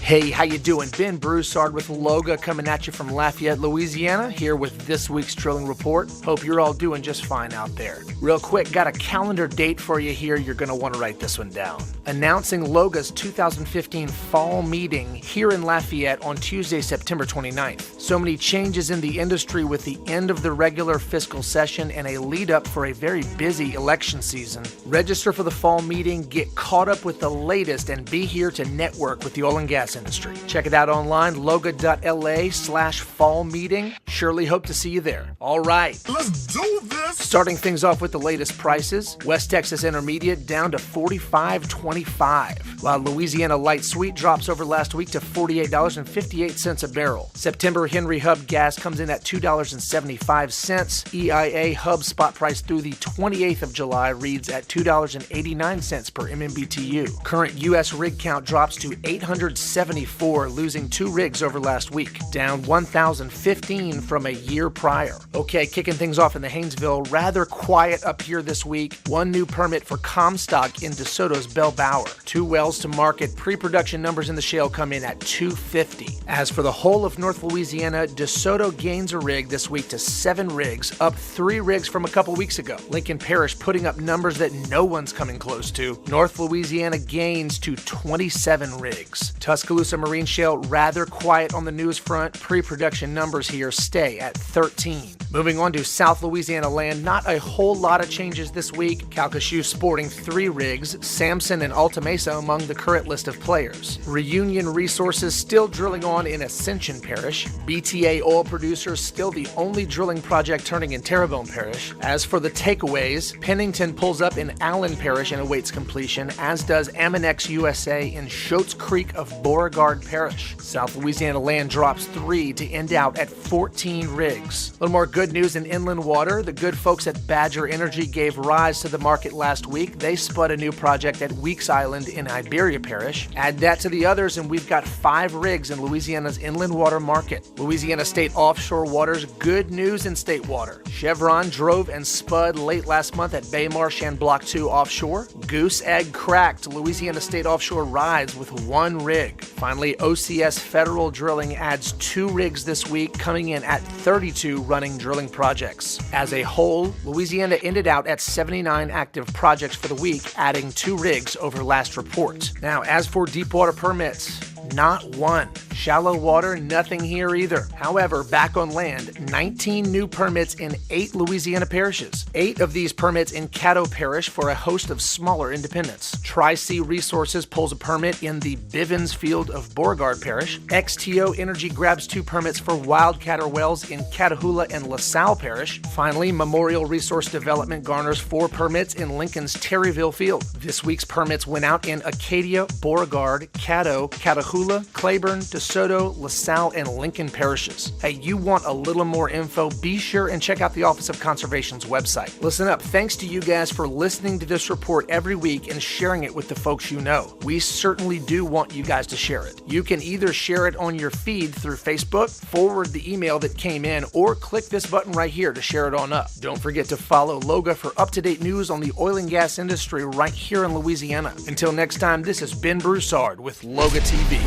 Hey, how you doing? Ben Broussard with LOGA coming at you from Lafayette, Louisiana, here with this week's drilling report. Hope you're all doing just fine out there. Real quick, got a calendar date for you here. You're going to want to write this one down. Announcing LOGA's 2015 fall meeting here in Lafayette on Tuesday, September 29th. So many changes in the industry with the end of the regular fiscal session and a lead up for a very busy election season. Register for the fall meeting, get caught up with the latest, and be here to network with the oil and gas industry. Check it out online, loga.la/fall meeting. Surely hope to see you there. All right, let's do this. Starting things off with the latest prices. West Texas Intermediate down to $45.25, while Louisiana Light Sweet drops over last week to $48.58 a barrel. September Henry Hub gas comes in at $2.75. EIA Hub spot price through the 28th of July reads at $2.89 per MMBTU. Current U.S. rig count drops to 874, losing 2 rigs over last week, down 1,015 from a year prior. Okay, kicking things off in the Haynesville, rather quiet up here this week. 1 new permit for Comstock in DeSoto's Bell Bower. 2 wells to market. Pre-production numbers in the shale come in at 250. As for the whole of North Louisiana, DeSoto gains a rig this week to 7 rigs, up 3 rigs from a couple weeks ago. Lincoln Parish putting up numbers that no one's coming close to. North Louisiana gains to 27 rigs. Tuscaloosa Marine Shale rather quiet on the news front. Pre-production numbers here stay at 13. Moving on to South Louisiana Land, not a whole lot of changes this week. Calcasieu sporting 3 rigs, Samson and Alta Mesa among the current list of players. Reunion Resources still drilling on in Ascension Parish. BTA Oil Producers still the only drilling project turning in Terrebonne Parish. As for the takeaways, Pennington pulls up in Allen Parish and awaits completion, as does Aminex USA in Shoats Creek of Beauregard Parish. South Louisiana Land drops 3 to end out at 14 rigs. A little more good news in inland water. The good folks at Badger Energy gave rise to the market last week. They spud a new project at Weeks Island in Iberia Parish. Add that to the others and we've got 5 rigs in Louisiana's inland water market. Louisiana State Offshore Waters, good news in state water. Chevron drove and spud late last month at Bay Marsh and Block 2 offshore. Goose Egg cracked. Louisiana State Offshore rides with 1 rig. Finally, OCS Federal Drilling adds 2 rigs this week, coming in at 32 running drilling projects. As a whole, Louisiana ended out at 79 active projects for the week, adding 2 rigs over last report. Now, as for deep water permits, not one. Shallow water, nothing here either. However, back on land, 19 new permits in 8 Louisiana parishes. 8 of these permits in Caddo Parish for a host of smaller independents. Tri-C Resources pulls a permit in the Bivens field of Beauregard Parish. XTO Energy grabs 2 permits for wildcatter wells in Catahoula and LaSalle Parish. Finally, Memorial Resource Development garners 4 permits in Lincoln's Terryville field. This week's permits went out in Acadia, Beauregard, Caddo, Catahoula, Claiborne, DeSoto, LaSalle, and Lincoln parishes. Hey, you want a little more info? Be sure and check out the Office of Conservation's website. Listen up, thanks to you guys for listening to this report every week and sharing it with the folks you know. We certainly do want you guys to share it. You can either share it on your feed through Facebook, forward the email that came in, or click this button right here to share it on up. Don't forget to follow LOGA for up-to-date news on the oil and gas industry right here in Louisiana. Until next time, this is Ben Broussard with LOGA TV.